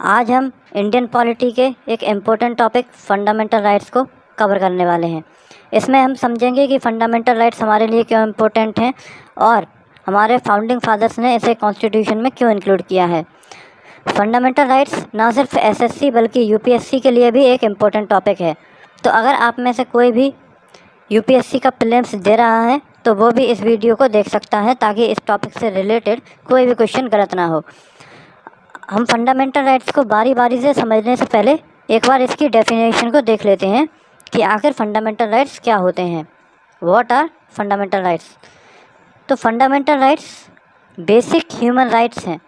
आज हम Indian polity के एक इम्पोर्टेंट टॉपिक फंडामेंटल राइट्स को कवर करने वाले हैं। इसमें हम समझेंगे कि फंडामेंटल राइट्स हमारे लिए क्यों इम्पोर्टेंट हैं और हमारे फाउंडिंग फादर्स ने इसे कॉन्स्टिट्यूशन में क्यों इंक्लूड किया है। फंडामेंटल राइट्स ना सिर्फ एसएससी बल्कि यूपीएससी के लिए भी एक इम्पोर्टेंट टॉपिक है। तो अगर आप में से कोई भी यूपीएससी का प्रीलिम्स दे रहा है तो वो भी इस वीडियो को देख सकता है ताकि इस टॉपिक से रिलेटेड कोई भी क्वेश्चन गलत ना हो। हम फंडामेंटल राइट्स को बारी बारी से समझने से पहले एक बार इसकी डेफिनेशन को देख लेते हैं कि आखिर फंडामेंटल राइट्स क्या होते हैं। What are fundamental rights? तो fundamental rights basic human rights हैं,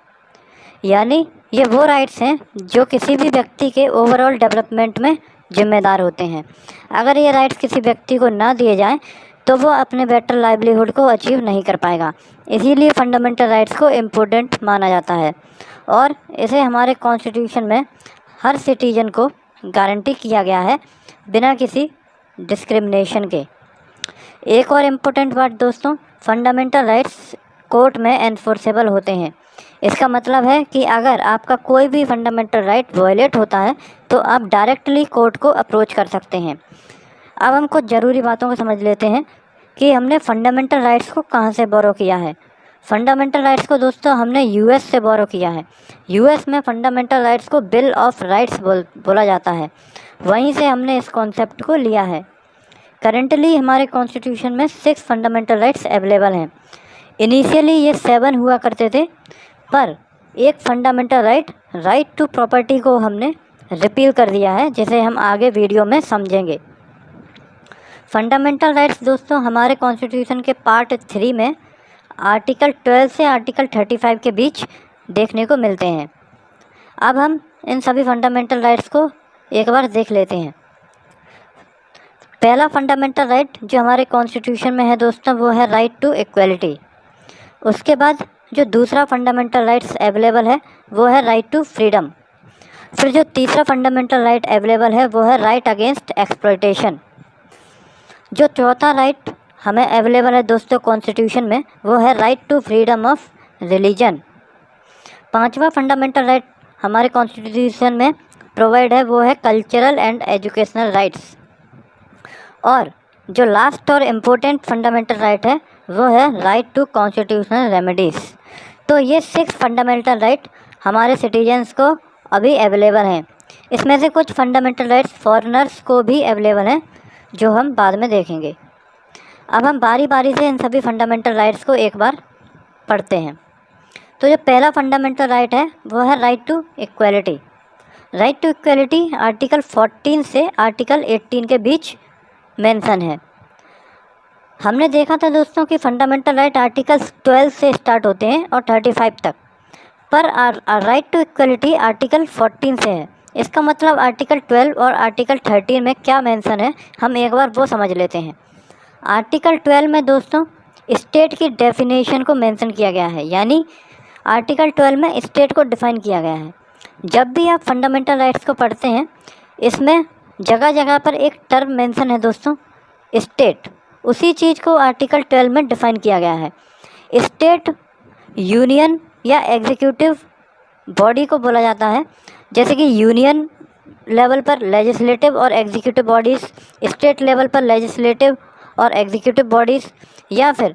यानी ये वो राइट्स हैं जो किसी भी व्यक्ति के ओवरऑल डेवलपमेंट में जिम्मेदार होते हैं। अगर ये राइट्स किसी व्यक्ति को ना दिए जाएं तो वो अपने बेटर लाइवलीहुड को अचीव नहीं कर पाएगा। इसीलिए फंडामेंटल राइट्स को इम्पोर्टेंट माना जाता है और इसे हमारे कॉन्स्टिट्यूशन में हर सिटीजन को गारंटी किया गया है बिना किसी डिस्क्रिमिनेशन के। एक और इम्पोर्टेंट बात दोस्तों, फंडामेंटल राइट्स कोर्ट में एनफोर्सेबल होते हैं। इसका मतलब है कि अगर आपका कोई भी फंडामेंटल राइट वायलेट होता है तो आप डायरेक्टली कोर्ट को अप्रोच कर सकते हैं। अब हम कुछ ज़रूरी बातों को समझ लेते हैं कि हमने फंडामेंटल राइट्स को कहाँ से बोरो किया है। फंडामेंटल राइट्स को दोस्तों हमने यूएस से बोरो किया है। यूएस में फंडामेंटल राइट्स को बिल ऑफ राइट्स बोला जाता है, वहीं से हमने इस कॉन्सेप्ट को लिया है। करेंटली हमारे कॉन्स्टिट्यूशन में 6 फंडामेंटल राइट्स अवेलेबल हैं। इनिशियली ये 7 हुआ करते थे, पर एक फंडामेंटल राइट टू प्रॉपर्टी को हमने रिपील कर दिया है, जिसे हम आगे वीडियो में समझेंगे। फंडामेंटल राइट्स दोस्तों हमारे कॉन्स्टिट्यूशन के पार्ट 3 में आर्टिकल 12 से आर्टिकल 35 के बीच देखने को मिलते हैं। अब हम इन सभी फंडामेंटल राइट्स को एक बार देख लेते हैं। पहला फंडामेंटल राइट जो हमारे कॉन्स्टिट्यूशन में है दोस्तों वो है राइट टू इक्वलिटी। उसके बाद जो दूसरा फंडामेंटल राइट्स अवेलेबल है वो है राइट टू फ्रीडम। फिर जो तीसरा फंडामेंटल राइट अवेलेबल है वो है राइट अगेंस्ट एक्सप्लॉयटेशन। जो चौथा राइट हमें अवेलेबल है दोस्तों कॉन्स्टिट्यूशन में वो है right to freedom of religion. पांचवा फंडामेंटल राइट हमारे कॉन्स्टिट्यूशन में प्रोवाइड है वो है कल्चरल एंड एजुकेशनल राइट्स। और जो लास्ट और इम्पोर्टेंट फंडामेंटल राइट है वो है राइट टू कॉन्स्टिट्यूशनल रेमेडीज़। तो ये 6 फंडामेंटल राइट हमारे सिटीजन्स को अभी अवेलेबल हैं। इसमें से कुछ फंडामेंटल राइट्स फॉरेनर्स को भी अवेलेबल हैं, जो हम बाद में देखेंगे। अब हम बारी बारी से इन सभी फंडामेंटल राइट्स को एक बार पढ़ते हैं। तो जो पहला फंडामेंटल राइट है वो है right to equality. Right to equality article 14 से आर्टिकल 18 के बीच मेंशन है। हमने देखा था दोस्तों कि फंडामेंटल राइट आर्टिकल 12 से स्टार्ट होते हैं और 35 तक, पर राइट टू इक्वलिटी आर्टिकल 14 से है। इसका मतलब आर्टिकल 12 और आर्टिकल 13 में क्या मेंशन है हम एक बार वो समझ लेते हैं। आर्टिकल 12 में दोस्तों स्टेट की डेफिनेशन को मेंशन किया गया है, यानी आर्टिकल 12 में स्टेट को डिफाइन किया गया है। जब भी आप फंडामेंटल राइट्स को पढ़ते हैं इसमें जगह जगह पर एक टर्म मेंशन है दोस्तों, स्टेट। उसी चीज़ को आर्टिकल 12 में डिफाइन किया गया है। स्टेट यूनियन या एग्जीक्यूटिव बॉडी को बोला जाता है, जैसे कि यूनियन लेवल पर लेजिस्लेटिव और एग्जीक्यूटिव बॉडीज़, स्टेट लेवल पर लेजिस्लेटिव और एग्जीक्यूटिव बॉडीज़, या फिर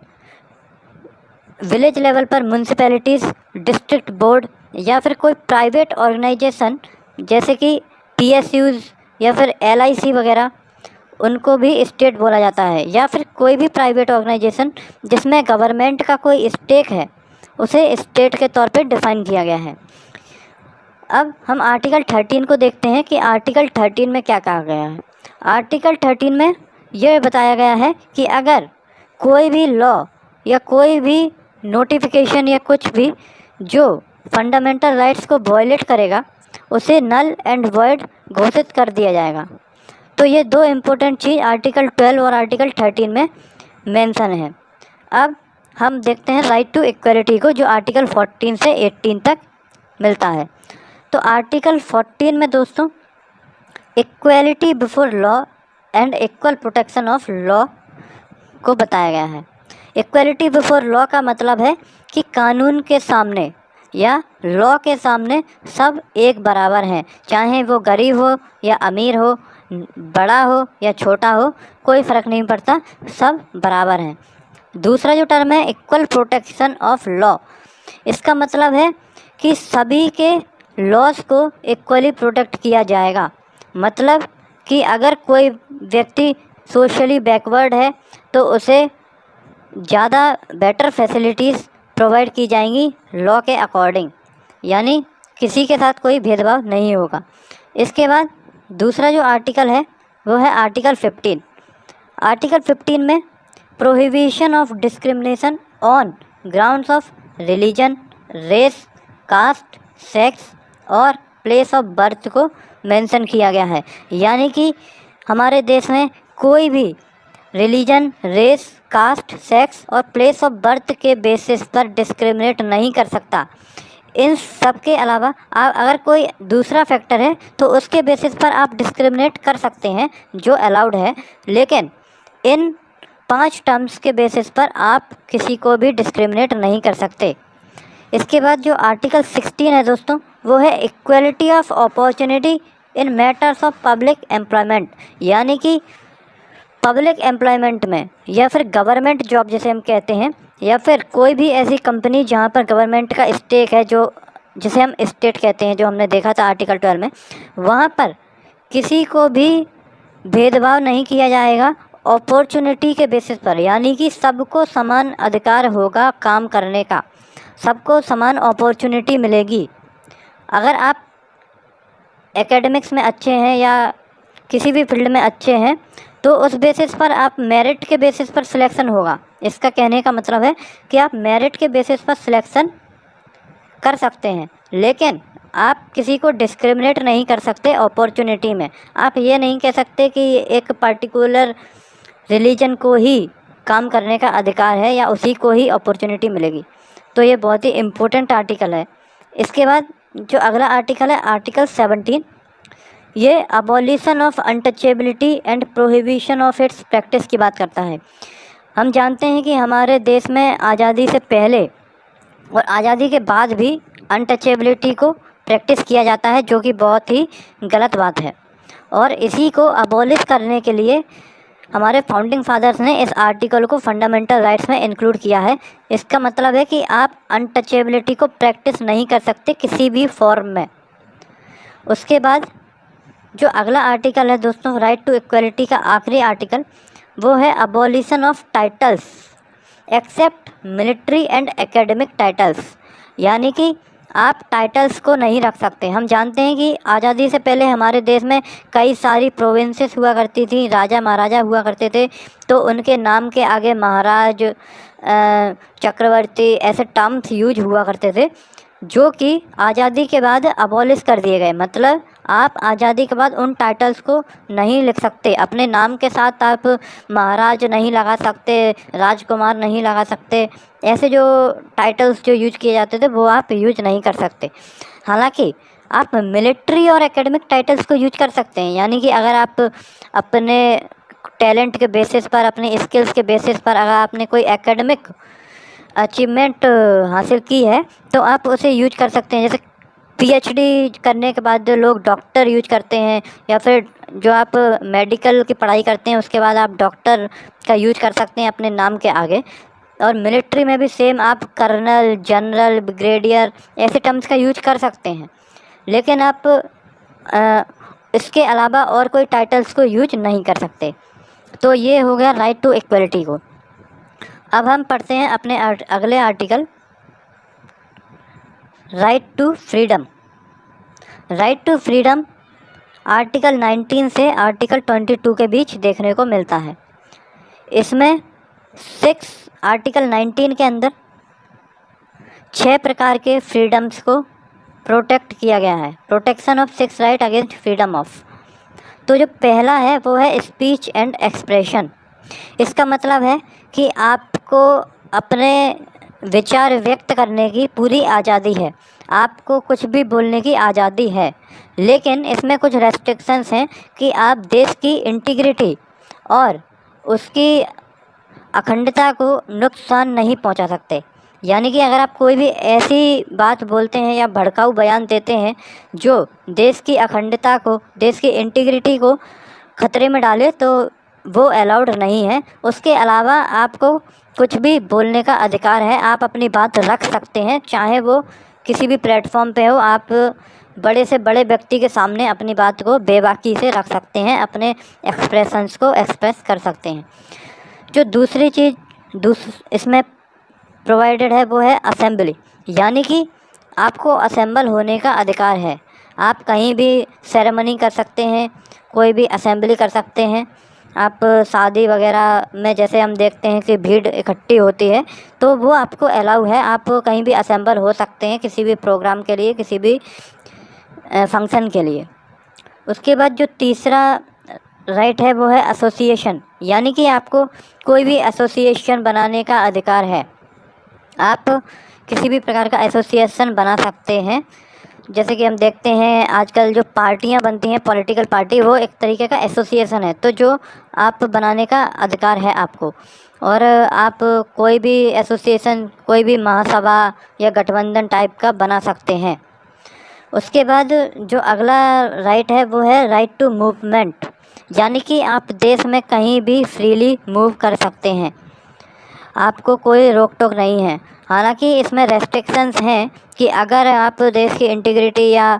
विलेज लेवल पर म्यूनसिपैलिटीज़, डिस्ट्रिक्ट बोर्ड, या फिर कोई प्राइवेट ऑर्गेनाइजेशन जैसे कि पीएसयूज़ या फिर एलआईसी वगैरह, उनको भी स्टेट बोला जाता है। या फिर कोई भी प्राइवेट ऑर्गेनाइजेशन जिसमें गवर्नमेंट का कोई स्टेक है उसे स्टेट के तौर पे डिफाइन किया गया है। अब हम आर्टिकल 13 को देखते हैं कि आर्टिकल 13 में क्या कहा गया है। आर्टिकल 13 में यह बताया गया है कि अगर कोई भी लॉ या कोई भी नोटिफिकेशन या कुछ भी जो फंडामेंटल राइट्स को वायलेट करेगा उसे नल एंड वॉइड घोषित कर दिया जाएगा। तो ये दो इम्पोर्टेंट चीज़ आर्टिकल 12 और आर्टिकल 13 में मेंशन है। अब हम देखते हैं राइट टू इक्वलिटी को, जो आर्टिकल 14 से 18 तक मिलता है। तो आर्टिकल 14 में दोस्तों equality before law and equal protection of law को बताया गया है। इक्वलिटी बिफोर लॉ का मतलब है कि कानून के सामने या लॉ के सामने सब एक बराबर हैं, चाहे वो गरीब हो या अमीर हो, बड़ा हो या छोटा हो, कोई फ़र्क नहीं पड़ता, सब बराबर हैं। दूसरा जो टर्म है इक्वल प्रोटेक्शन ऑफ लॉ, इसका मतलब है कि सभी के लॉज को इक्वली प्रोटेक्ट किया जाएगा। मतलब कि अगर कोई व्यक्ति सोशली बैकवर्ड है तो उसे ज़्यादा बेटर फैसिलिटीज़ प्रोवाइड की जाएंगी लॉ के अकॉर्डिंग, यानी किसी के साथ कोई भेदभाव नहीं होगा। इसके बाद दूसरा जो आर्टिकल है वो है आर्टिकल 15। आर्टिकल 15 में prohibition of discrimination on grounds of religion, race, caste, sex और प्लेस ऑफ बर्थ को मेंशन किया गया है। यानी कि हमारे देश में कोई भी रिलीजन, रेस, कास्ट, सेक्स और प्लेस ऑफ बर्थ के बेसिस पर डिस्क्रिमिनेट नहीं कर सकता। इन सब के अलावा आप अगर कोई दूसरा फैक्टर है तो उसके बेसिस पर आप डिस्क्रिमिनेट कर सकते हैं, जो अलाउड है, लेकिन इन 5 टर्म्स के बेसिस पर आप किसी को भी डिस्क्रिमिनेट नहीं कर सकते। इसके बाद जो आर्टिकल 16 है दोस्तों, वो है equality of opportunity in matters of public employment, यानी कि पब्लिक एम्प्लॉयमेंट में या फिर गवर्नमेंट जॉब जिसे हम कहते हैं, या फिर कोई भी ऐसी कंपनी जहाँ पर गवर्नमेंट का स्टेक है, जो जिसे हम स्टेट कहते हैं, जो हमने देखा था आर्टिकल 12 में, वहाँ पर किसी को भी भेदभाव नहीं किया जाएगा अपॉर्चुनिटी के बेसिस पर, यानी कि सबको समान अधिकार होगा काम करने का, सबको समान अपॉर्चुनिटी मिलेगी। अगर आप एकेडमिक्स में अच्छे हैं या किसी भी फील्ड में अच्छे हैं तो उस बेसिस पर आप मेरिट के बेसिस पर सिलेक्शन होगा। इसका कहने का मतलब है कि आप मेरिट के बेसिस पर सिलेक्शन कर सकते हैं, लेकिन आप किसी को डिस्क्रिमिनेट नहीं कर सकते अपॉर्चुनिटी में। आप ये नहीं कह सकते कि एक पर्टिकुलर रिलीजन को ही काम करने का अधिकार है या उसी को ही अपॉर्चुनिटी मिलेगी। तो ये बहुत ही इम्पोर्टेंट आर्टिकल है। इसके बाद जो अगला आर्टिकल है आर्टिकल 17, ये abolition of untouchability and prohibition of its practice की बात करता है। हम जानते हैं कि हमारे देश में आज़ादी से पहले और आज़ादी के बाद भी अनटचेबिलिटी को प्रैक्टिस किया जाता है, जो कि बहुत ही गलत बात है। और इसी को अबॉलिश करने के लिए हमारे फाउंडिंग फादर्स ने इस आर्टिकल को फंडामेंटल राइट्स में इंक्लूड किया है। इसका मतलब है कि आप अनटचेबिलिटी को प्रैक्टिस नहीं कर सकते किसी भी फॉर्म में। उसके बाद जो अगला आर्टिकल है दोस्तों, राइट टू इक्वलिटी का आखिरी आर्टिकल, वो है abolition of titles except military and academic titles, यानी कि आप टाइटल्स को नहीं रख सकते। हम जानते हैं कि आज़ादी से पहले हमारे देश में कई सारी प्रोविंसेस हुआ करती थी, राजा महाराजा हुआ करते थे, तो उनके नाम के आगे महाराज, चक्रवर्ती ऐसे टर्म्स यूज हुआ करते थे, जो कि आज़ादी के बाद अबॉलिश कर दिए गए। मतलब आप आज़ादी के बाद उन टाइटल्स को नहीं लिख सकते, अपने नाम के साथ आप महाराज नहीं लगा सकते, राजकुमार नहीं लगा सकते, ऐसे जो टाइटल्स जो यूज किए जाते थे वो आप यूज नहीं कर सकते। हालांकि आप मिलिट्री और एकेडमिक टाइटल्स को यूज कर सकते हैं, यानी कि अगर आप अपने टैलेंट के बेसिस पर, अपने स्किल्स के बेसिस पर अगर आपने कोई एकेडमिक अचीवमेंट हासिल की है तो आप उसे यूज कर सकते हैं। जैसे पीएचडी करने के बाद जो लोग डॉक्टर यूज करते हैं, या फिर जो आप मेडिकल की पढ़ाई करते हैं उसके बाद आप डॉक्टर का यूज कर सकते हैं अपने नाम के आगे। और मिलिट्री में भी सेम, आप कर्नल, जनरल, ब्रिगेडियर ऐसे टर्म्स का यूज कर सकते हैं, लेकिन आप इसके अलावा और कोई टाइटल्स को यूज नहीं कर सकते। तो ये हो गया राइट टू इक्वलिटी को। अब हम पढ़ते हैं अपने अगले article, right to freedom. Right to freedom article 19 से आर्टिकल 22 के बीच देखने को मिलता है। इसमें आर्टिकल 19 के अंदर 6 प्रकार के फ्रीडम्स को प्रोटेक्ट किया गया है। Protection of 6 right against freedom of. तो जो पहला है वो है स्पीच एंड एक्सप्रेशन। इसका मतलब है कि आपको अपने विचार व्यक्त करने की पूरी आज़ादी है, आपको कुछ भी बोलने की आज़ादी है, लेकिन इसमें कुछ रेस्ट्रिक्शंस हैं कि आप देश की इंटीग्रिटी और उसकी अखंडता को नुकसान नहीं पहुंचा सकते। यानी कि अगर आप कोई भी ऐसी बात बोलते हैं या भड़काऊ बयान देते हैं जो देश की अखंडता को, देश की इंटीग्रिटी को खतरे में डाले, तो वो अलाउड नहीं है। उसके अलावा आपको कुछ भी बोलने का अधिकार है, आप अपनी बात रख सकते हैं, चाहे वो किसी भी प्लेटफॉर्म पे हो। आप बड़े से बड़े व्यक्ति के सामने अपनी बात को बेबाकी से रख सकते हैं, अपने एक्सप्रेशंस को एक्सप्रेस कर सकते हैं। जो दूसरी चीज़ इसमें प्रोवाइडेड है वो है असेंबली, यानी कि आपको असेंबल होने का अधिकार है। आप कहीं भी सेरेमनी कर सकते हैं, कोई भी असेंबली कर सकते हैं। आप शादी वगैरह में जैसे हम देखते हैं कि भीड़ इकट्ठी होती है, तो वो आपको अलाउ है, आप कहीं भी असेंबल हो सकते हैं किसी भी प्रोग्राम के लिए, किसी भी फंक्शन के लिए। उसके बाद जो तीसरा राइट है वो है एसोसिएशन, यानी कि आपको कोई भी एसोसिएशन बनाने का अधिकार है। आप किसी भी प्रकार का एसोसिएशन बना सकते हैं। जैसे कि हम देखते हैं आजकल जो पार्टियां बनती हैं, पॉलिटिकल पार्टी, वो एक तरीके का एसोसिएशन है, तो जो आप बनाने का अधिकार है आपको। और आप कोई भी एसोसिएशन, कोई भी महासभा या गठबंधन टाइप का बना सकते हैं। उसके बाद जो अगला राइट है वो है राइट टू मूवमेंट, यानी कि आप देश में कहीं भी फ्रीली मूव कर सकते हैं, आपको कोई रोक टोक नहीं है। हालांकि इसमें रेस्ट्रिक्शंस हैं कि अगर आप देश की इंटीग्रिटी या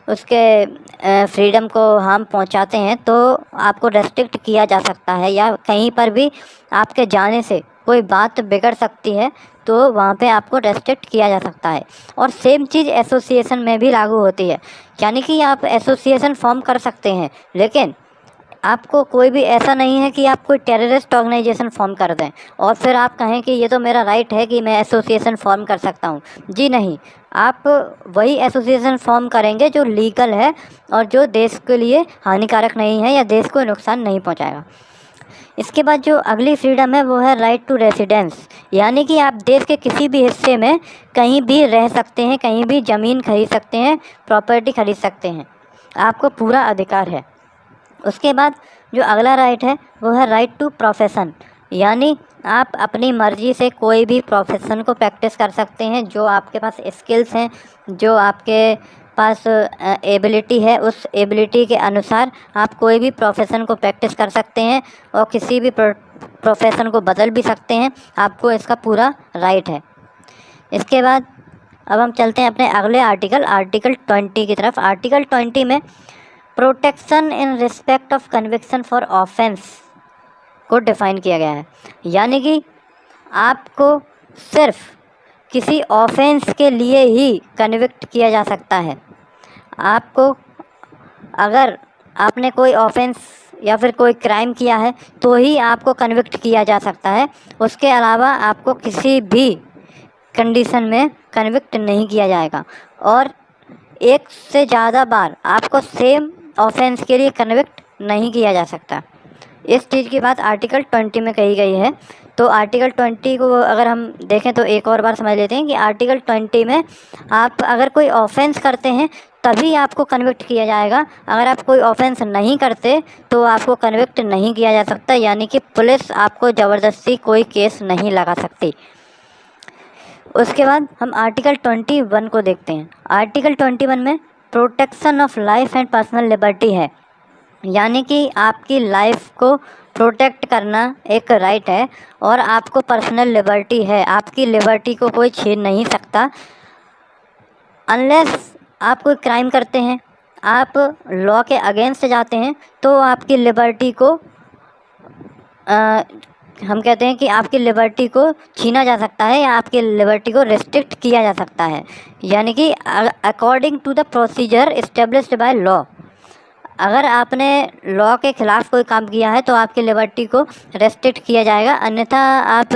उसके फ्रीडम को हार्म पहुंचाते हैं तो आपको रेस्ट्रिक्ट किया जा सकता है, या कहीं पर भी आपके जाने से कोई बात बिगड़ सकती है तो वहाँ पे आपको रेस्ट्रिक्ट किया जा सकता है। और सेम चीज़ एसोसिएशन में भी लागू होती है, यानी कि आप एसोसिएशन फॉर्म कर सकते हैं, लेकिन आपको कोई भी ऐसा नहीं है कि आप कोई टेररिस्ट ऑर्गेनाइजेशन फॉर्म कर दें और फिर आप कहें कि ये तो मेरा राइट है कि मैं एसोसिएशन फॉर्म कर सकता हूँ। जी नहीं, आप वही एसोसिएशन फॉर्म करेंगे जो लीगल है और जो देश के लिए हानिकारक नहीं है या देश को नुकसान नहीं पहुँचाएगा। इसके बाद जो अगली फ्रीडम है वो है राइट टू रेसिडेंस, यानी कि आप देश के किसी भी हिस्से में कहीं भी रह सकते हैं, कहीं भी ज़मीन खरीद सकते हैं, प्रॉपर्टी खरीद सकते हैं, आपको पूरा अधिकार है। उसके बाद जो अगला राइट है वो है राइट टू प्रोफेशन, यानी आप अपनी मर्ज़ी से कोई भी प्रोफेशन को प्रैक्टिस कर सकते हैं। जो आपके पास स्किल्स हैं, जो आपके पास एबिलिटी है, उस एबिलिटी के अनुसार आप कोई भी प्रोफेशन को प्रैक्टिस कर सकते हैं और किसी भी प्रोफेशन को बदल भी सकते हैं, आपको इसका पूरा राइट है। इसके बाद अब हम चलते हैं अपने अगले आर्टिकल 20 की तरफ। आर्टिकल 20 में protection in respect of conviction for offence को डिफ़ाइन किया गया है, यानी कि आपको सिर्फ किसी ऑफेंस के लिए ही कन्विक्ट किया जा सकता है। आपको अगर आपने कोई ऑफेंस या फिर कोई क्राइम किया है तो ही आपको कन्विक्ट किया जा सकता है, उसके अलावा आपको किसी भी कंडीशन में कन्विक्ट नहीं किया जाएगा। और एक से ज़्यादा बार आपको सेम ऑफेंस के लिए कन्विक्ट नहीं किया जा सकता। इस चीज़ की बात आर्टिकल 20 में कही गई है। तो आर्टिकल 20 को अगर हम देखें तो एक और बार समझ लेते हैं कि आर्टिकल 20 में आप अगर कोई ऑफेंस करते हैं तभी आपको कन्विक्ट किया जाएगा, अगर आप कोई ऑफेंस नहीं करते तो आपको कन्विक्ट नहीं किया जा सकता, यानी कि पुलिस आपको ज़बरदस्ती कोई केस नहीं लगा सकती। उसके बाद हम आर्टिकल 21 को देखते हैं। आर्टिकल 21 में protection of life and personal liberty है, यानी कि आपकी लाइफ को प्रोटेक्ट करना एक राइट है और आपको पर्सनल लिबर्टी है, आपकी लिबर्टी को कोई छीन नहीं सकता। अनलेस आप कोई क्राइम करते हैं, आप लॉ के अगेंस्ट जाते हैं, तो आपकी लिबर्टी को हम कहते हैं कि आपकी लिबर्टी को छीना जा सकता है या आपकी लिबर्टी को रिस्ट्रिक्ट किया जा सकता है, यानी कि according to the procedure established by law. अगर आपने लॉ के ख़िलाफ़ कोई काम किया है तो आपकी लिबर्टी को रेस्ट्रिक्ट किया जाएगा, अन्यथा आप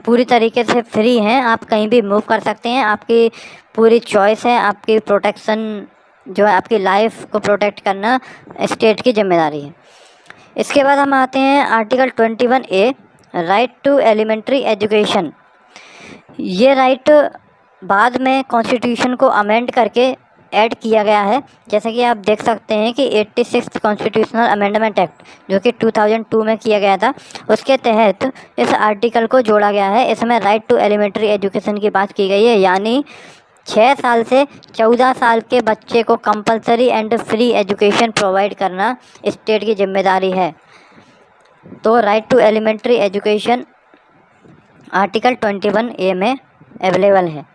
पूरी तरीके से फ्री हैं, आप कहीं भी मूव कर सकते हैं, आपकी पूरी चॉइस है। आपकी प्रोटेक्शन जो है, आपकी लाइफ को प्रोटेक्ट करना स्टेट की जिम्मेदारी है। इसके बाद हम आते हैं article 21A, right to elementary education. ये राइट बाद में कॉन्स्टिट्यूशन को अमेंड करके ऐड किया गया है। जैसे कि आप देख सकते हैं कि 86 कॉन्स्टिट्यूशनल अमेंडमेंट एक्ट जो कि 2002 में किया गया था, उसके तहत इस आर्टिकल को जोड़ा गया है। इसमें राइट टू एलिमेंट्री एजुकेशन की बात की गई है, यानी 6 साल से 14 साल के बच्चे को compulsory and free education provide करना स्टेट की जिम्मेदारी है। तो right to elementary education article 21A में अवेलेबल है।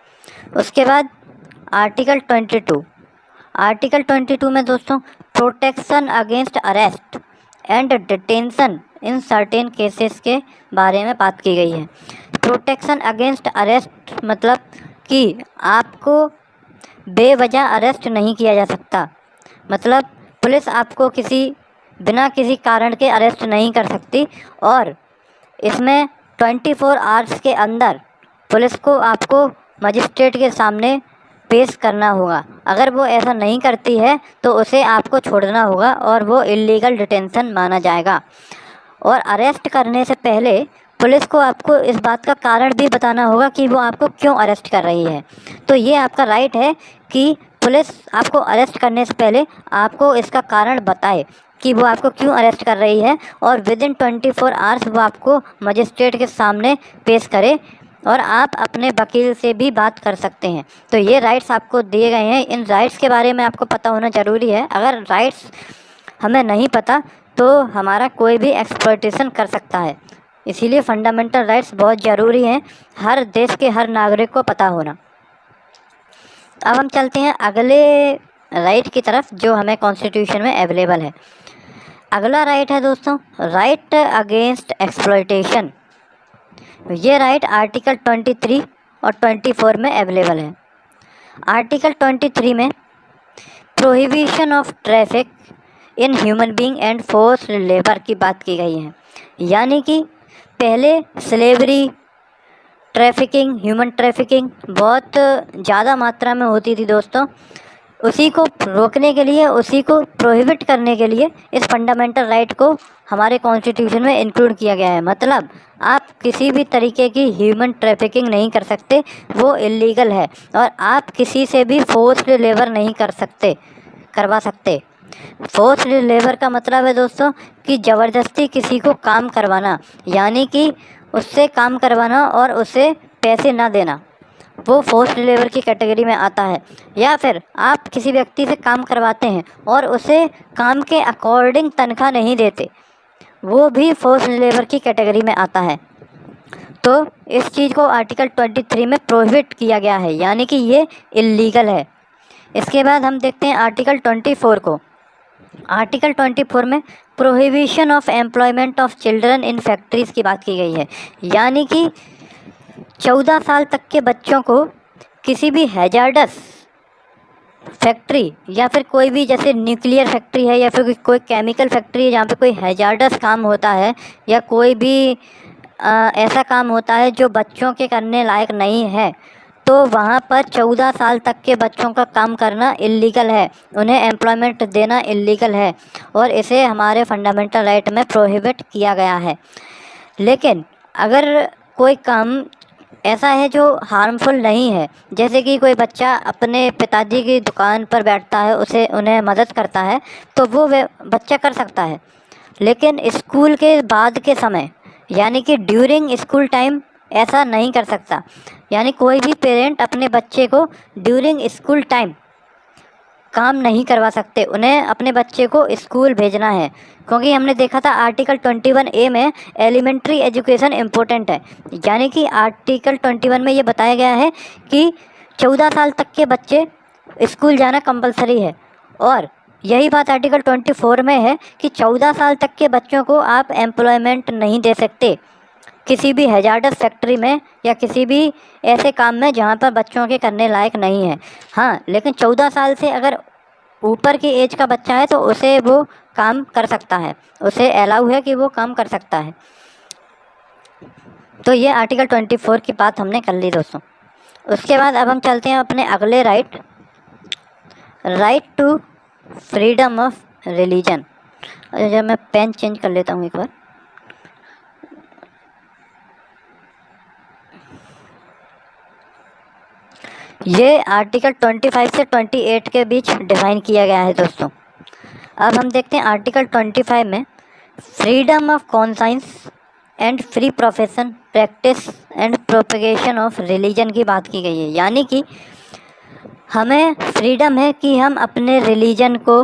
उसके बाद आर्टिकल 22 में दोस्तों protection against arrest and detention in certain cases के बारे में बात की गई है। प्रोटेक्शन अगेंस्ट अरेस्ट मतलब कि आपको बेवजह अरेस्ट नहीं किया जा सकता, मतलब पुलिस आपको बिना किसी कारण के अरेस्ट नहीं कर सकती, और इसमें 24 आवर्स के अंदर पुलिस को आपको मजिस्ट्रेट के सामने पेश करना होगा। अगर वो ऐसा नहीं करती है तो उसे आपको छोड़ना होगा और वो इलीगल डिटेंशन माना जाएगा। और अरेस्ट करने से पहले पुलिस को आपको इस बात का कारण भी बताना होगा कि वो आपको क्यों अरेस्ट कर रही है। तो ये आपका राइट है कि पुलिस आपको अरेस्ट करने से पहले आपको इसका कारण बताए कि वो आपको क्यों अरेस्ट कर रही है, और विदिन 24 आवर्स वो आपको मजिस्ट्रेट के सामने पेश करे, और आप अपने वकील से भी बात कर सकते हैं। तो ये राइट्स आपको दिए गए हैं। इन राइट्स के बारे में आपको पता होना ज़रूरी है। अगर राइट्स हमें नहीं पता तो हमारा कोई भी एक्सप्लॉयटेशन कर सकता है। इसीलिए फंडामेंटल राइट्स बहुत ज़रूरी हैं, हर देश के हर नागरिक को पता होना। अब हम चलते हैं अगले राइट की तरफ जो हमें कॉन्स्टिट्यूशन में अवेलेबल है। अगला राइट है दोस्तों राइट अगेंस्ट एक्सप्लॉयटेशन। ये राइट आर्टिकल 23 और 24 में अवेलेबल है। आर्टिकल 23 में prohibition of traffic in human being and forced labour की बात की गई है, यानी कि पहले स्लेवरी, ट्रैफिकिंग, ह्यूमन ट्रैफिकिंग बहुत ज़्यादा मात्रा में होती थी दोस्तों। उसी को रोकने के लिए, उसी को प्रोहिबिट करने के लिए इस फंडामेंटल राइट को हमारे कॉन्स्टिट्यूशन में इंक्लूड किया गया है। मतलब आप किसी भी तरीके की ह्यूमन ट्रैफिकिंग नहीं कर सकते, वो इलीगल है, और आप किसी से भी फोर्स्ड लेबर नहीं करवा सकते। फोर्स्ड लेबर का मतलब है दोस्तों कि ज़बरदस्ती किसी को काम करवाना, यानी कि उससे काम करवाना और उसे पैसे ना देना, वो फोर्स्ड लेबर की कैटेगरी में आता है। या फिर आप किसी व्यक्ति से काम करवाते हैं और उसे काम के अकॉर्डिंग तनख्वाह नहीं देते, वो भी फोर्स्ड लेबर की कैटेगरी में आता है। तो इस चीज़ को आर्टिकल 23 में प्रोहिबिट किया गया है, यानी कि ये इलीगल है। इसके बाद हम देखते हैं आर्टिकल 24 को। आर्टिकल 24 में prohibition of employment of children in factories की बात की गई है, यानी कि 14 साल तक के बच्चों को किसी भी हैजार्डस फैक्ट्री या फिर कोई भी, जैसे न्यूक्लियर फैक्ट्री है या फिर कोई केमिकल फैक्ट्री है जहाँ पे कोई हैजार्डस काम होता है, या कोई भी ऐसा काम होता है जो बच्चों के करने लायक नहीं है, तो वहाँ पर 14 साल तक के बच्चों का काम करना इलीगल है, उन्हें एम्प्लॉयमेंट देना इलीगल है, और इसे हमारे फंडामेंटल राइट में प्रोहिबिट किया गया है। लेकिन अगर कोई काम ऐसा है जो हार्मफुल नहीं है, जैसे कि कोई बच्चा अपने पिताजी की दुकान पर बैठता है, उन्हें मदद करता है, तो वो बच्चा कर सकता है। लेकिन स्कूल के बाद के समय, यानी कि ड्यूरिंग स्कूल टाइम, ऐसा नहीं कर सकता। यानी कोई भी पेरेंट अपने बच्चे को ड्यूरिंग स्कूल टाइम काम नहीं करवा सकते, उन्हें अपने बच्चे को स्कूल भेजना है, क्योंकि हमने देखा था आर्टिकल 21A में एलिमेंट्री एजुकेशन इम्पोर्टेंट है। यानी कि आर्टिकल 21 में ये बताया गया है कि 14 साल तक के बच्चे स्कूल जाना कंपलसरी है, और यही बात आर्टिकल 24 में है कि 14 साल तक के बच्चों को आप एम्प्लॉयमेंट नहीं दे सकते किसी भी हैजार्डस फैक्ट्री में या किसी भी ऐसे काम में जहाँ पर बच्चों के करने लायक नहीं है। हाँ, लेकिन 14 साल से अगर ऊपर की एज का बच्चा है तो उसे वो काम कर सकता है, उसे अलाउ है कि वो काम कर सकता है। तो ये आर्टिकल 24 की बात हमने कर ली दोस्तों। उसके बाद अब हम चलते हैं अपने अगले right to freedom of religion. जब मैं पेन चेंज कर लेता हूँ एक बार। ये आर्टिकल 25 से 28 के बीच डिफाइन किया गया है दोस्तों। अब हम देखते हैं आर्टिकल 25 में freedom of conscience and free profession practice and propagation of religion की बात की गई है। यानी कि हमें फ्रीडम है कि हम अपने रिलीजन को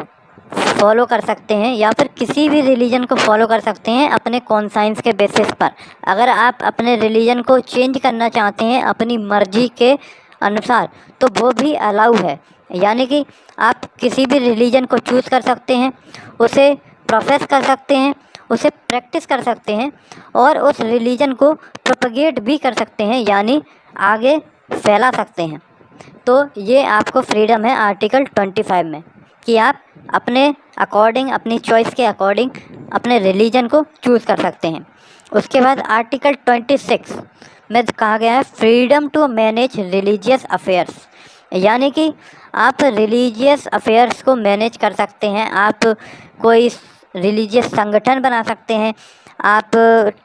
फॉलो कर सकते हैं या फिर किसी भी रिलीजन को फॉलो कर सकते हैं अपने कॉन्साइंस के बेसिस पर। अगर आप अपने रिलीजन को चेंज करना चाहते हैं अपनी मर्जी के अनुसार तो वो भी अलाउ है। यानी कि आप किसी भी रिलीजन को चूज़ कर सकते हैं, उसे प्रोफेस कर सकते हैं, उसे प्रैक्टिस कर सकते हैं और उस रिलीजन को प्रोपगेट भी कर सकते हैं, यानी आगे फैला सकते हैं। तो ये आपको फ्रीडम है आर्टिकल 25 में कि आप अपने अकॉर्डिंग, अपनी चॉइस के अकॉर्डिंग अपने रिलीजन को चूज़ कर सकते हैं। उसके बाद आर्टिकल 26 में कहा गया है freedom to manage religious affairs. यानी कि आप रिलीजियस अफेयर्स को मैनेज कर सकते हैं, आप कोई रिलीजियस संगठन बना सकते हैं, आप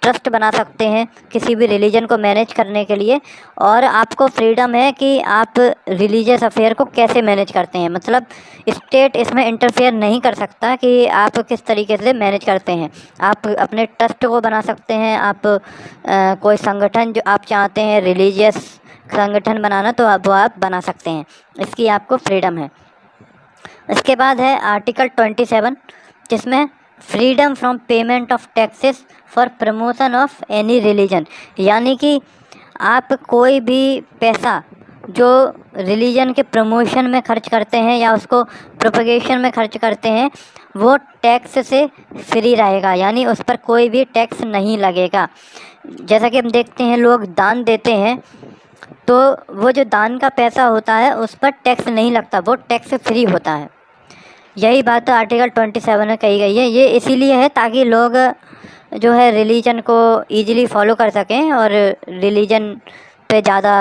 ट्रस्ट बना सकते हैं किसी भी रिलीजन को मैनेज करने के लिए। और आपको फ्रीडम है कि आप रिलीजियस अफेयर को कैसे मैनेज करते हैं, मतलब स्टेट इसमें इंटरफेयर नहीं कर सकता कि आप किस तरीके से मैनेज करते हैं। आप अपने ट्रस्ट को बना सकते हैं, आप कोई संगठन जो आप चाहते हैं रिलीजियस संगठन बनाना तो वो आप बना सकते हैं, इसकी आपको फ्रीडम है। इसके बाद है आर्टिकल 27 जिसमें freedom from payment of taxes for promotion of any religion. यानी कि आप कोई भी पैसा जो रिलीजन के प्रमोशन में खर्च करते हैं या उसको प्रोपगेशन में खर्च करते हैं वो टैक्स से फ्री रहेगा, यानी उस पर कोई भी टैक्स नहीं लगेगा। जैसा कि हम देखते हैं लोग दान देते हैं तो वो जो दान का पैसा होता है उस पर टैक्स नहीं लगता, वो टैक्स फ्री होता है। यही बात आर्टिकल 27 में कही गई है। ये इसीलिए है ताकि लोग जो है रिलीजन को ईजिली फॉलो कर सकें और रिलीजन पे ज़्यादा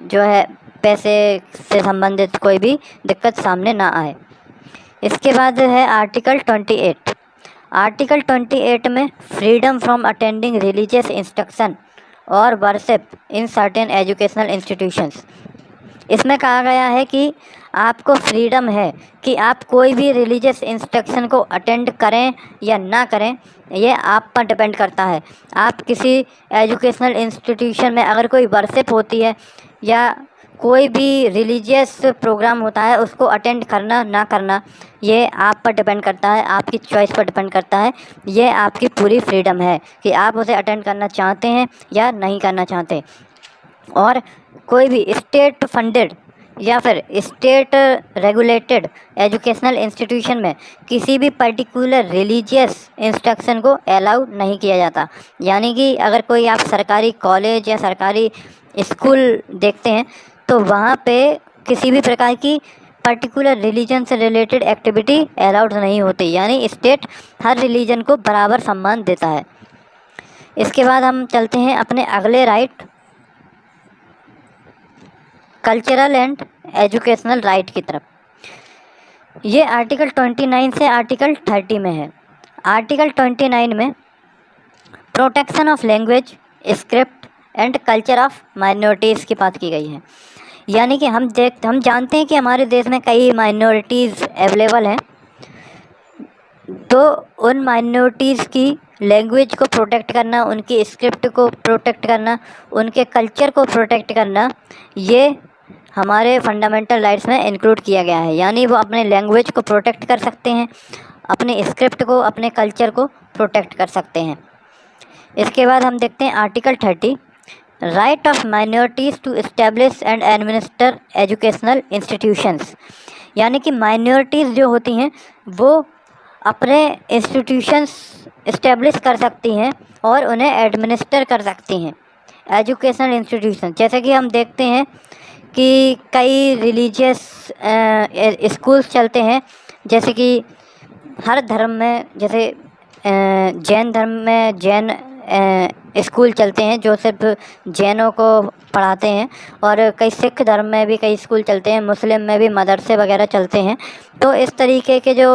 जो है पैसे से संबंधित कोई भी दिक्कत सामने ना आए। इसके बाद है आर्टिकल 28। आर्टिकल 28 में freedom from attending religious instruction और worship in certain educational institutions. इसमें कहा गया है कि आपको फ्रीडम है कि आप कोई भी रिलीजियस इंस्ट्रक्शन को अटेंड करें या ना करें, ये आप पर डिपेंड करता है। आप किसी एजुकेशनल इंस्टीट्यूशन में अगर कोई वर्शिप होती है या कोई भी रिलीजियस प्रोग्राम होता है उसको अटेंड करना ना करना ये आप पर डिपेंड करता है, आपकी चॉइस पर डिपेंड करता है। ये आपकी पूरी फ्रीडम है कि आप उसे अटेंड करना चाहते हैं या नहीं करना चाहते। और कोई भी स्टेट फंडेड या फिर स्टेट रेगुलेटेड एजुकेशनल इंस्टीट्यूशन में किसी भी पर्टिकुलर रिलीजियस इंस्ट्रक्शन को अलाउ नहीं किया जाता। यानी कि अगर कोई आप सरकारी कॉलेज या सरकारी स्कूल देखते हैं तो वहाँ पे किसी भी प्रकार की पर्टिकुलर रिलीजन से रिलेटेड एक्टिविटी अलाउड नहीं होती, यानी स्टेट हर रिलीजन को बराबर सम्मान देता है। इसके बाद हम चलते हैं अपने अगले right, cultural and educational right की तरफ। ये आर्टिकल 29 से आर्टिकल 30 में है। आर्टिकल 29 में protection of language, script and culture of minorities की बात की गई है। यानी कि हम जानते हैं कि हमारे देश में कई माइनॉरिटीज़ अवेलेबल हैं, तो उन माइनॉरिटीज़ की लैंग्वेज को प्रोटेक्ट करना, उनकी स्क्रिप्ट को प्रोटेक्ट करना, उनके कल्चर को प्रोटेक्ट करना, ये हमारे फंडामेंटल राइट्स में इंक्लूड किया गया है। यानी वो अपने लैंग्वेज को प्रोटेक्ट कर सकते हैं, अपने स्क्रिप्ट को, अपने कल्चर को प्रोटेक्ट कर सकते हैं। इसके बाद हम देखते हैं article 30, right of minorities to establish and administer educational institutions. यानी कि माइनॉरिटीज़ जो होती हैं वो अपने इंस्टीट्यूशंस इस्टेब्लिश कर सकती हैं और उन्हें एडमिनिस्टर कर सकती हैं, एजुकेशनल इंस्टीट्यूशन। जैसे कि हम देखते हैं कि कई रिलीजियस स्कूल्स चलते हैं, जैसे कि हर धर्म में, जैसे जैन धर्म में जैन स्कूल चलते हैं जो सिर्फ जैनों को पढ़ाते हैं, और कई सिख धर्म में भी कई स्कूल चलते हैं, मुस्लिम में भी मदरसे वगैरह चलते हैं। तो इस तरीके के जो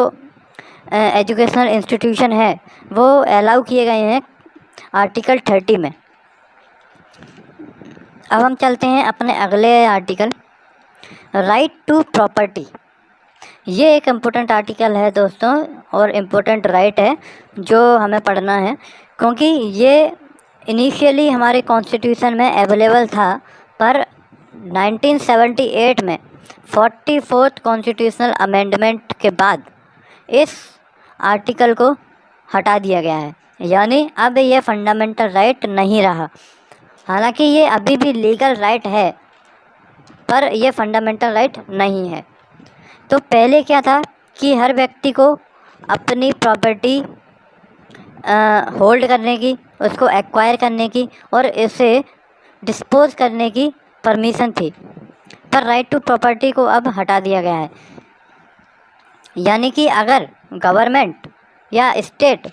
एजुकेशनल इंस्टीट्यूशन है वो अलाउ किए गए हैं आर्टिकल 30 में। अब हम चलते हैं अपने अगले आर्टिकल, राइट टू प्रॉपर्टी, ये एक इम्पोर्टेंट आर्टिकल है दोस्तों और इम्पोर्टेंट राइट है जो हमें पढ़ना है, क्योंकि ये इनिशियली हमारे कॉन्स्टिट्यूशन में अवेलेबल था, पर 1978 में 44th कॉन्स्टिट्यूशनल अमेंडमेंट के बाद इस आर्टिकल को हटा दिया गया है, यानी अब ये फंडामेंटल राइट नहीं रहा। हालांकि ये अभी भी लीगल राइट है, पर यह फंडामेंटल राइट नहीं है। तो पहले क्या था कि हर व्यक्ति को अपनी प्रॉपर्टी होल्ड करने की, उसको एक्वायर करने की और इसे डिस्पोज करने की परमिशन थी, पर राइट टू प्रॉपर्टी को अब हटा दिया गया है। यानी कि अगर गवर्नमेंट या स्टेट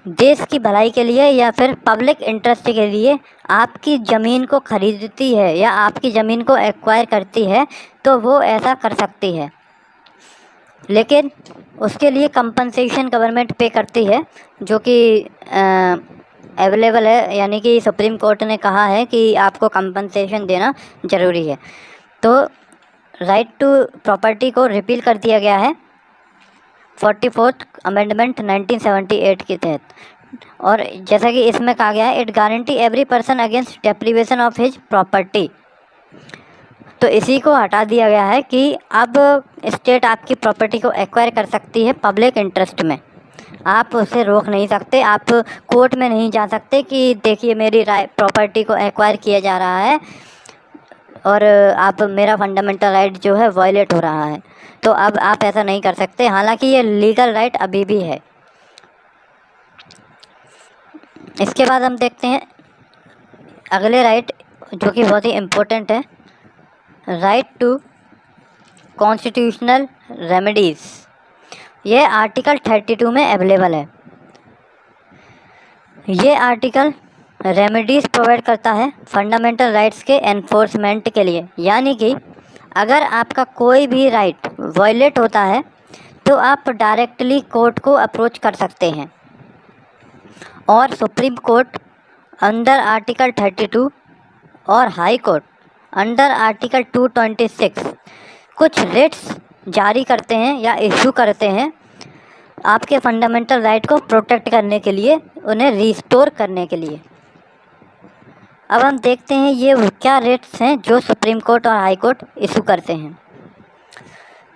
देश की भलाई के लिए या फिर पब्लिक इंटरेस्ट के लिए आपकी ज़मीन को ख़रीदती है या आपकी ज़मीन को एक्वायर करती है तो वो ऐसा कर सकती है, लेकिन उसके लिए कंपनसेशन गवर्नमेंट पे करती है, जो कि अवेलेबल है। यानी कि सुप्रीम कोर्ट ने कहा है कि आपको कंपनसेशन देना ज़रूरी है। तो राइट टू प्रॉपर्टी को रिपील कर दिया गया है 44th अमेंडमेंट 1978 के तहत। और जैसा कि इसमें कहा गया है, it guarantee every person against deprivation of his property. तो इसी को हटा दिया गया है कि अब स्टेट आपकी प्रॉपर्टी को एक्वायर कर सकती है पब्लिक इंटरेस्ट में, आप उसे रोक नहीं सकते, आप कोर्ट में नहीं जा सकते कि देखिए मेरी प्रॉपर्टी को एक्वायर किया जा रहा है और आप मेरा फंडामेंटल राइट जो है वायलेट हो रहा है। तो अब आप ऐसा नहीं कर सकते, हालांकि ये लीगल राइट अभी भी है। इसके बाद हम देखते हैं अगले राइट जो कि बहुत ही इम्पोर्टेंट है, राइट टू कॉन्स्टिट्यूशनल रेमेडीज़। ये आर्टिकल 32 में अवेलेबल है। ये आर्टिकल रेमेडीज़ प्रोवाइड करता है फंडामेंटल राइट्स के एनफोर्समेंट के लिए। यानी कि अगर आपका कोई भी राइट वायलेट होता है तो आप डायरेक्टली कोर्ट को अप्रोच कर सकते हैं, और सुप्रीम कोर्ट अंडर आर्टिकल 32 और हाई कोर्ट अंडर आर्टिकल 226 कुछ रिट्स जारी करते हैं या इशू करते हैं आपके फंडामेंटल राइट को प्रोटेक्ट करने के लिए, उन्हें रिस्टोर करने के लिए। अब हम देखते हैं ये क्या रिट्स हैं जो सुप्रीम कोर्ट और हाई कोर्ट इशू करते हैं।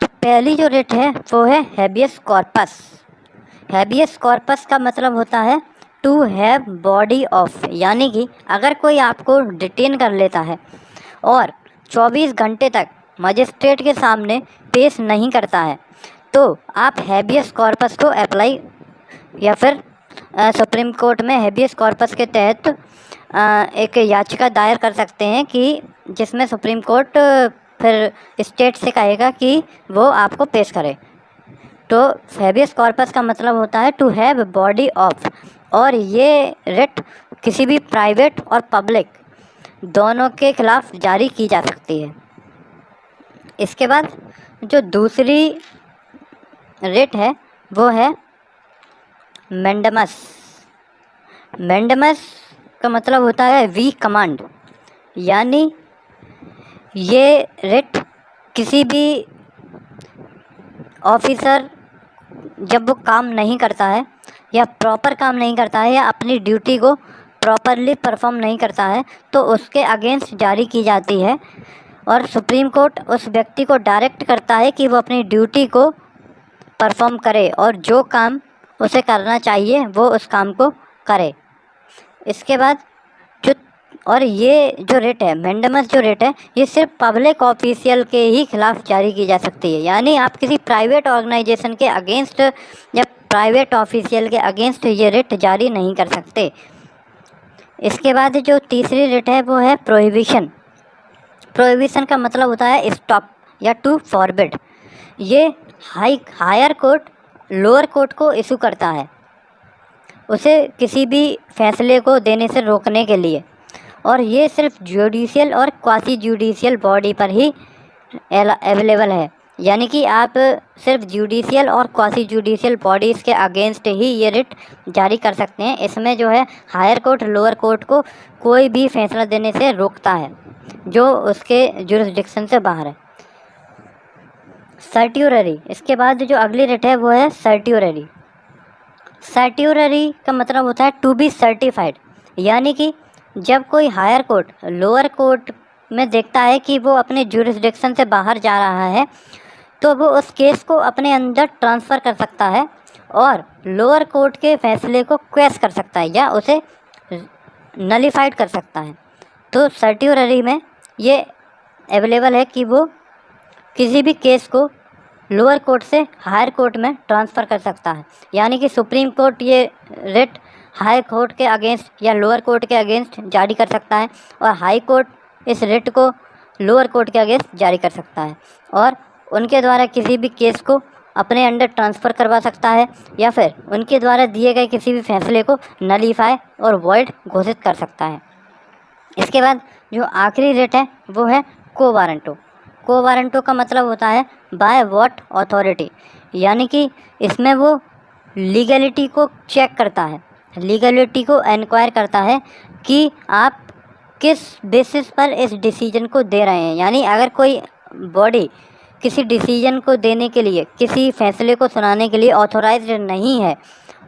तो पहली जो रिट है वो है हैबियस कॉर्पस। हैबियस कॉर्पस का मतलब होता है टू हैव बॉडी ऑफ, यानी कि अगर कोई आपको डिटेन कर लेता है और 24 घंटे तक मजिस्ट्रेट के सामने पेश नहीं करता है तो आप हैबियस कॉर्पस को अप्लाई या फिर सुप्रीम कोर्ट में हैबियस कॉर्पस के तहत एक याचिका दायर कर सकते हैं कि जिसमें सुप्रीम कोर्ट फिर स्टेट से कहेगा कि वो आपको पेश करे। तो हैबियस कॉर्पस का मतलब होता है टू हैव बॉडी ऑफ, और ये रिट किसी भी प्राइवेट और पब्लिक दोनों के खिलाफ जारी की जा सकती है। इसके बाद जो दूसरी रिट है वो है मैंडेमस। मैंडेमस का मतलब होता है वी कमांड, यानी ये रिट किसी भी ऑफिसर जब वो काम नहीं करता है या प्रॉपर काम नहीं करता है या अपनी ड्यूटी को प्रॉपरली परफॉर्म नहीं करता है तो उसके अगेंस्ट जारी की जाती है, और सुप्रीम कोर्ट उस व्यक्ति को डायरेक्ट करता है कि वो अपनी ड्यूटी को परफॉर्म करे और जो काम उसे करना चाहिए वो उस काम को करे। इसके बाद और ये जो रिट है मैंडेमस जो रिट है ये सिर्फ पब्लिक ऑफिशियल के ही खिलाफ जारी की जा सकती है, यानी आप किसी प्राइवेट ऑर्गेनाइजेशन के अगेंस्ट या प्राइवेट ऑफिशियल के अगेंस्ट ये रिट जारी नहीं कर सकते। इसके बाद जो तीसरी रिट है वो है प्रोहिबिशन। प्रोहिबिशन का मतलब होता है स्टॉप या टू फॉरबिड। ये हायर कोर्ट लोअर कोर्ट को इशू करता है उसे किसी भी फैसले को देने से रोकने के लिए, और ये सिर्फ जुडिशियल और क्वासी जुडिशियल बॉडी पर ही अवेलेबल है। यानी कि आप सिर्फ जुडिशियल और क्वासी जुडिशियल बॉडीज़ के अगेंस्ट ही ये रिट जारी कर सकते हैं। इसमें जो है हायर कोर्ट लोअर कोर्ट को कोई भी फैसला देने से रोकता है। जो उसके जुरिस्डिक्शन से बाहर है। सर्ट्यूररी, इसके बाद जो अगली रिट है वो है सर्ट्यूररी। सर्ट्यूररी का मतलब होता है टू बी सर्टिफाइड, यानी कि जब कोई हायर कोर्ट लोअर कोर्ट में देखता है कि वो अपने जुरिस्डिक्शन से बाहर जा रहा है, तो वो उस केस को अपने अंदर ट्रांसफ़र कर सकता है और लोअर कोर्ट के फैसले को क्वेश कर सकता है या उसे नलीफाइड कर सकता है। तो सर्ट्यूररी में ये अवेलेबल है कि वो किसी भी केस को लोअर कोर्ट से हायर कोर्ट में ट्रांसफ़र कर सकता है, यानी कि सुप्रीम कोर्ट ये रिट हाई कोर्ट के अगेंस्ट या लोअर कोर्ट के अगेंस्ट जारी कर सकता है और हाई कोर्ट इस रिट को लोअर कोर्ट के अगेंस्ट जारी कर सकता है और उनके द्वारा किसी भी केस को अपने अंडर ट्रांसफ़र करवा सकता है या फिर उनके द्वारा दिए गए किसी भी फैसले को नलीफाई और वॉइड घोषित कर सकता है। इसके बाद जो आखिरी रिट है वो है को वारंटो। को वारंटो का मतलब होता है बाय व्हाट अथॉरिटी, यानी कि इसमें वो लीगलिटी को चेक करता है, लीगलिटी को इंक्वायर करता है कि आप किस बेसिस पर इस डिसीजन को दे रहे हैं। यानी अगर कोई बॉडी किसी डिसीजन को देने के लिए, किसी फैसले को सुनाने के लिए ऑथोराइज्ड नहीं है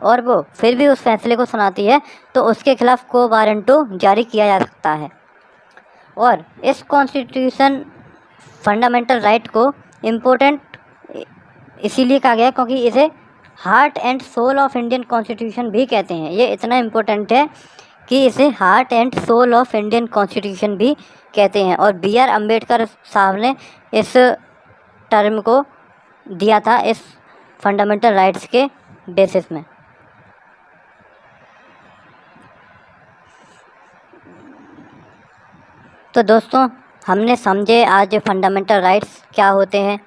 और वो फिर भी उस फैसले को सुनाती है, तो उसके खिलाफ को वारंटो जारी किया जा सकता है। और इस कॉन्स्टिट्यूशन फंडामेंटल राइट को इम्पोर्टेंट इसीलिए कहा गया क्योंकि इसे heart and soul of Indian constitution भी कहते हैं। ये इतना इम्पोर्टेंट है कि इसे heart and soul of Indian constitution भी कहते हैं और बी आर अम्बेडकर साहब ने इस टर्म को दिया था इस फंडामेंटल राइट्स के बेसिस में। तो दोस्तों, हमने समझे आज फंडामेंटल राइट्स क्या होते हैं,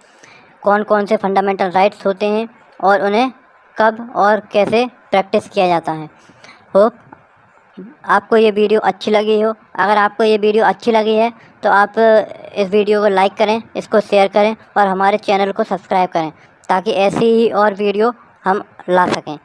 कौन कौन से फंडामेंटल राइट्स होते हैं और उन्हें कब और कैसे प्रैक्टिस किया जाता है। होप आपको ये वीडियो अच्छी लगी हो। अगर आपको ये वीडियो अच्छी लगी है तो आप इस वीडियो को लाइक करें, इसको शेयर करें और हमारे चैनल को सब्सक्राइब करें ताकि ऐसी ही और वीडियो हम ला सकें।